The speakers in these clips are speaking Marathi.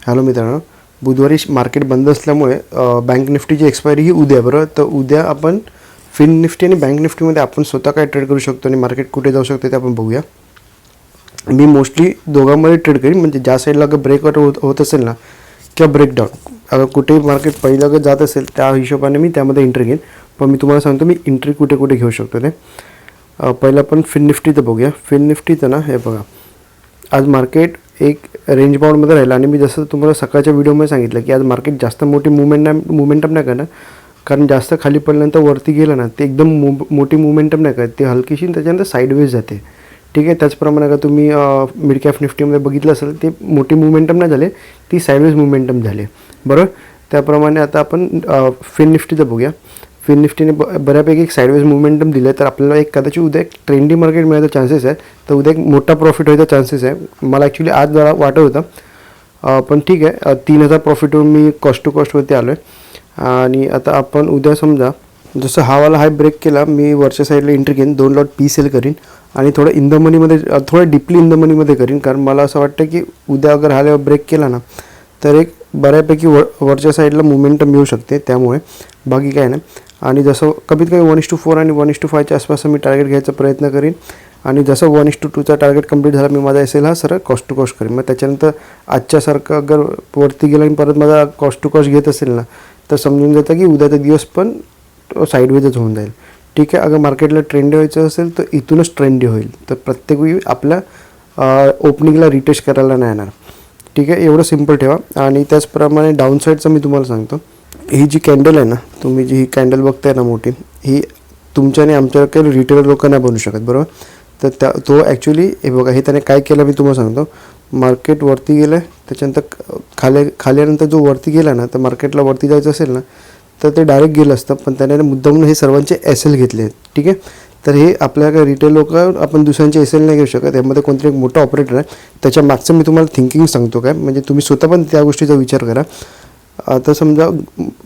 हॅलो मित्रांनो, बुधवारी मार्केट बंद असल्यामुळे बँक निफ्टीची एक्सपायरी ही उद्या, बरोबर. तर उद्या आपण फिन निफ्टी आणि बँक निफ्टीमध्ये आपण स्वतः काय ट्रेड करू शकतो आणि मार्केट कुठे जाऊ शकते ते आपण बघूया. मी मोस्टली दोघांमध्ये ट्रेड करीन, म्हणजे ज्या साईडला अगर ब्रेकआउट होत असेल ना किंवा ब्रेकडाऊन, अगर कुठेही मार्केट पहिलं अगर जात असेल त्या हिशोबाने मी त्यामध्ये एंट्री घेईन. पण मी तुम्हाला सांगतो मी एंट्री कुठे कुठे घेऊ शकतो ते. पहिलं आपण फिन निफ्टीचं बघूया. फिन निफ्टीचं ना, हे बघा, आज मार्केट एक रेंज बाउंडमध्ये राहिलं आणि मी जसं तुम्हाला सकाळच्या व्हिडिओमध्ये सांगितलं की आज मार्केट जास्त मोठी मुवमेंटम नाही करणार, कारण जास्त खाली पडल्यानंतर वरती गेलं ना ते एकदम मोठी मुवमेंटम नाही करत, ते हलकीशी त्याच्यानंतर साईडवेज जाते. ठीक आहे. त्याचप्रमाणे अगर तुम्ही मिड कॅप निफ्टीमध्ये बघितलं असेल ते मोठी मुवमेंटम नाही झाले, ती साईडवेज मुवमेंटम झाली, बरोबर. त्याप्रमाणे आता आपण फिन निफ्टीचं बघूया. फिन निफ्टीने बऱ्यापैकी एक साईडवेज मुवमेंटम दिलं आहे, तर आपल्याला एक कदाचित उद्या एक ट्रेंडी मार्केट मिळायचा चान्सेस आहे. तर उद्या एक मोठा प्रॉफिट व्हायचा चान्सेस आहे. मला ॲक्च्युली आज जरा वाटत होतं, पण ठीक आहे. 3000 प्रॉफिटवर मी कॉस्ट टू कॉस्टवरती आलो आहे. आणि आता आपण उद्या समजा जसं हावाला हाय ब्रेक केला, मी वरच्या साईडला एंट्री घेईन, 2 लॉट पी सेल करीन आणि थोडं इन द मनीमध्ये, थोडं डीपली इन द मनीमध्ये करीन. कारण मला असं वाटतं की उद्या अगर हा ब्रेक केला ना तर एक बऱ्यापैकी वरच्या साईडला मुवमेंटम मिळू शकते, त्यामुळे बाकी काय नाही. आणि जसं कमीत कमी 1:4 आणि 1:5च्या आसपास मी टार्गेट घ्यायचा प्रयत्न करीन. आणि जसं 1:2चा टार्गेट कंप्लीट झाला, मी माझा एसेल हा सरळ कॉस्ट टू कॉस्ट करीन. मग त्याच्यानंतर आजच्यासारखं अगर वरती गेला आणि परत माझा कॉस्ट टू कॉस्ट घेत असेल ना, तर समजून जातं की उद्याचा दिवस पण साईडवेजच होऊन जाईल. ठीक आहे. अगर मार्केटला ट्रेंडी व्हायचं असेल तर इथूनच ट्रेंडी होईल, तर प्रत्येक वेळी आपल्या ओपनिंगला रिटेस्ट करायला नाही येणार. ठीक आहे. एवढं सिम्पल ठेवा. आणि त्याचप्रमाणे डाऊन साईडचं मी तुम्हाला सांगतो. ही जी कॅन्डल आहे ना, तुम्ही जी ही कॅन्डल बघताय ना मोठी, ही तुमच्या आणि आमच्या काही रिटेलर लोकांना बनवू शकत, बरोबर. तर तो ॲक्च्युली हे बघा, हे त्याने काय केलं मी तुम्हाला सांगतो. मार्केट वरती गेलं आहे, त्याच्यानंतर खाल्यानंतर जो वरती गेला ना, तर मार्केटला वरती जायचं असेल ना तर ते डायरेक्ट गेलं असतं, पण त्याने मुद्दामून हे सर्वांचे एस एल घेतले आहेत. ठीक आहे. तर हे आपल्या काय रिटेल लोक, आपण दुसऱ्यांचे एस एल नाही घेऊ शकत. यामध्ये कोणतरी एक मोठा ऑपरेटर आहे, त्याच्या मागचं मी तुम्हाला थिंकिंग सांगतो काय, म्हणजे तुम्ही स्वतः पण त्या गोष्टीचा विचार करा. आता समजा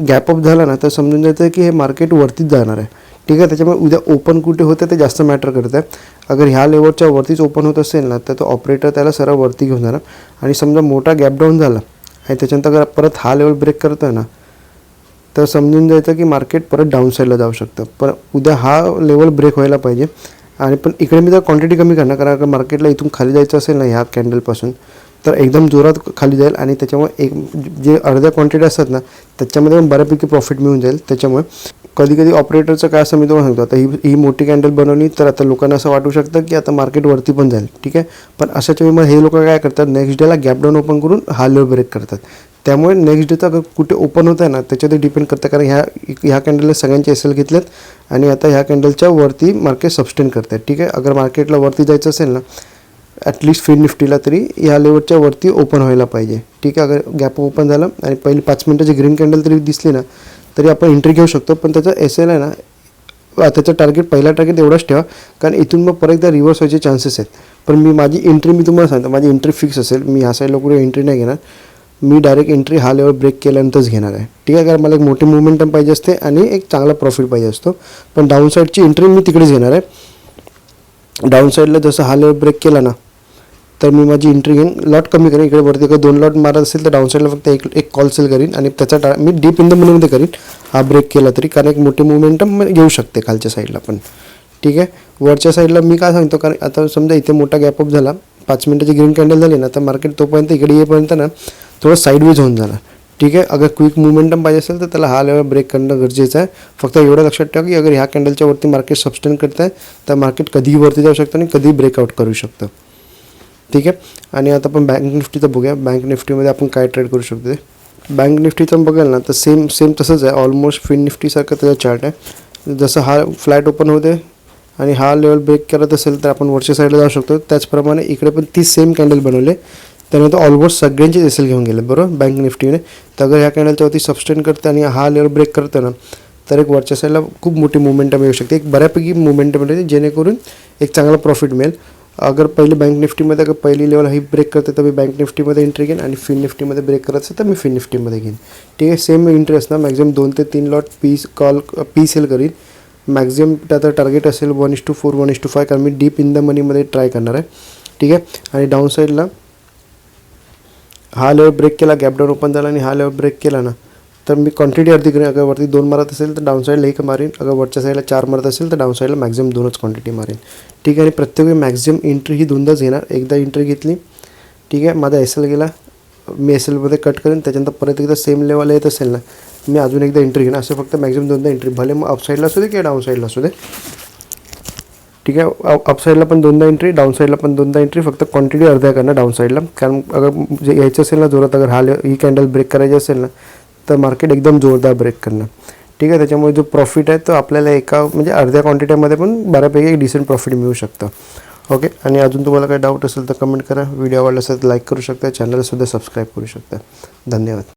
गॅप अप झाला ना, तर समजून जायचं की हे मार्केट वरतीच जाणार आहे. ठीक आहे. त्याच्यामुळे उद्या ओपन कुठे होतं ते जास्त मॅटर करतं आहे. अगर ह्या लेवलच्या वरतीच ओपन होत असेल ना, तर तो ऑपरेटर त्याला सरळ वरती घेऊन जाणार. आणि समजा मोठा गॅप डाऊन झाला आणि त्याच्यानंतर अगर परत हा लेवल ब्रेक करतो ना, तर समजून जायचं की मार्केट परत डाऊन साईडला जाऊ शकतं. पण उद्या हा लेवल ब्रेक व्हायला पाहिजे. आणि पण इकडे मी जर क्वांटिटी कमी करणार, कारण अगर मार्केटला इथून खाली जायचं असेल ना ह्या कॅन्डलपासून, तर एकदम जोरात खाली जाईल आणि त्याच्यामुळे एक जे अर्ध्या क्वांटिटी असतात ना त्याच्यामध्ये पण बऱ्यापैकी प्रॉफिट मिळून जाईल. त्याच्यामुळे कधी कधी ऑपरेटरचं काय असं मी तुम्हाला सांगतो. आता ही मोठी कॅन्डल बनवली तर आता लोकांना असं वाटू शकतं की आता मार्केट वरती पण जाईल. ठीक आहे. पण अशाच्या वेळी मग हे लोक काय करतात, नेक्स्ट डेला गॅप डाऊन ओपन करून हा लेवल ब्रेक करतात. त्यामुळे नेक्स्ट डेचा अगर कुठे ओपन होत आहे ना त्याच्यावर डिपेंड करतं, कारण ह्या कॅन्डलने सगळ्यांचे एस एल घेतलेत आणि आता ह्या कॅन्डलच्या वरती मार्केट सबस्टेन करत आहे. ठीक आहे. अगर मार्केटला वरती जायचं असेल ना, ॲटलिस्ट फिन निफ्टीला तरी ह्या लेवलच्या वरती ओपन व्हायला पाहिजे. ठीक आहे. अगर गॅप ओपन झालं आणि पहिली 5 मिनिटाची ग्रीन कॅन्डल तरी दिसली ना, तरी आपण एंट्री घेऊ शकतो. पण त्याचा एस एल आहे ना, त्याचं पहिला टार्गेट एवढंच ठेवा, कारण इथून मग परत एकदा रिव्हर्स व्हायचे चान्सेस आहेत. पण माझी एंट्री मी तुम्हाला सांगतो, माझी एंट्री फिक्स असेल. मी ह्या साईडला कुठे एंट्री नाही घेणार. मी डायरेक्ट एंट्री हा लेवल ब्रेक केल्यानंतरच घेणार आहे. ठीक आहे. कारण मला एक मोठी मुवमेंटम पाहिजे असते आणि एक चांगला प्रॉफिट पाहिजे असतो. पण डाऊन साईडची एंट्री मी तिकडेच घेणार आहे. डाऊन साईडला जसं हा लेवल ब्रेक केला ना, तर मी माझी एंट्री घेईन, लॉट कमी करीन. इकडे वरती अगर 2 लॉट मारत असेल तर डाऊन साईडला फक्त एक कॉल सेल करीन आणि त्याचा मी डीप इन द मनीमध्ये करीन हा ब्रेक केला तरी, कारण एक मोठी मुवमेंटम घेऊ शकते खालच्या साईडला पण. ठीक आहे. वरच्या साईडला मी काय सांगतो, कारण आता समजा इथे मोठा गॅप अप झाला, 5 मिनिटाची ग्रीन कॅन्डल झाली ना, तर मार्केट तोपर्यंत इकडे येईपर्यंत ना थोडं साईडवेज होऊन जाणार. ठीक आहे. अगर क्विक मुवमेंटम पाहिजे असेल तर त्याला हा लेवल ब्रेक करणं गरजेचं आहे. फक्त एवढं लक्षात ठेवा की अगर ह्या कॅन्डलच्या वरती मार्केट सबस्टेन करत आहे तर मार्केट कधीही वरती जाऊ शकतं आणि कधीही ब्रेकआउट करू शकतं. ठीक आहे. आणि आता आपण बँक निफ्टीचं बघूया. बँक निफ्टीमध्ये आपण काय ट्रेड करू शकतो ते. बँक निफ्टीचं बघाल ना तर सेम तसंच आहे. ऑलमोस्ट फिन निफ्टीसारखं त्याचा चार्ट आहे. जसं हा फ्लॅट ओपन होते आणि हा लेवल ब्रेक करत असेल तर आपण वरच्या साईडला जाऊ शकतो. त्याचप्रमाणे इकडे पण ती सेम कॅन्डल बनवले, त्यानंतर ऑलमोस्ट सगळ्यांचेच एस एल घेऊन गेले, बरोबर, बँक निफ्टीने. तर अगर ह्या कॅन्डलच्या वरती सबस्टेन करते आणि हा लेवल ब्रेक करतं ना, तर एक वरच्या साईडला खूप मोठी मुवमेंटम येऊ शकते. एक बऱ्यापैकी मुवमेंटम मिळते, जेणेकरून एक चांगला प्रॉफिट मिळेल. अगर पहिले बँक निफ्टीमध्ये अगर पहिली लेवल ही ब्रेक करते तर मी बँक निफ्टीमध्ये एंट्री घेईन, आणि फिन निफ्टीमध्ये ब्रेक करत असेल तर मी फिन निफ्टीमध्ये घेईन. ठीक आहे. सेम एंट्री असणार. मॅक्झिमम 2 ते 3 लॉट पी सेल करीन. मॅक्झिमम त्याचं टार्गेट असेल 1:4 1:5, कारण मी डीप इन द मनीमध्ये ट्राय करणार आहे. ठीक आहे. आणि डाऊन साईडला हा लेवल ब्रेक केला, गॅप डाऊन ओपन झाला आणि हा लेवल ब्रेक केला ना, तर मी क्वांटिटी अर्धी करेन. अगर वरती 2 मारत असेल तर डाऊन साईडला 1 मारेन. अगर वरच्या साईडला 4 मारत असेल तर डाऊन साईडला मॅक्झिमम 2च क्वांटिटी मारेन. ठीक आहे. आणि प्रत्येक वेळी मॅक्झिमम एंट्री ही 2दाच घेणार. एकदा एंट्री घेतली, ठीक आहे, माझा एस एल गेला, मी एस एलमध्ये कट करेन. त्याच्यानंतर परत एकदा सेम लेवल येत असेल ना, मी अजून एकदा एंट्री घेणार. असं फक्त मॅक्झिमम 2दा एंट्री, भले मग अप साईडला असू दे किंवा डाऊन साईडला असू दे. ठीक आहे. अप साईडला पण 2दा एंट्री, डाऊन साईडला पण 2दा एंट्री. फक्त क्वांटिटी अर्ध्या करणार डाऊन साईडला. कारण अगर जे यायचं असेल ना जोरात, अगर ही कॅन्डल ब्रेक करायची असेल ना, तर मार्केट एकदम जोरदार ब्रेक करणार. ठीक आहे. त्याच्यामुळे जो प्रॉफिट आहे तो आपल्याला म्हणजे अर्ध्या क्वांटिटीमध्ये पण बऱ्यापैकी एक डिसेंट प्रॉफिट मिळू शकतं. ओके. आणि अजून तुम्हाला काही डाऊट असेल तर कमेंट करा. व्हिडिओ आवडला असेल तर लाईक करू शकता. चॅनलसुद्धा सबस्क्राईब करू शकता. धन्यवाद.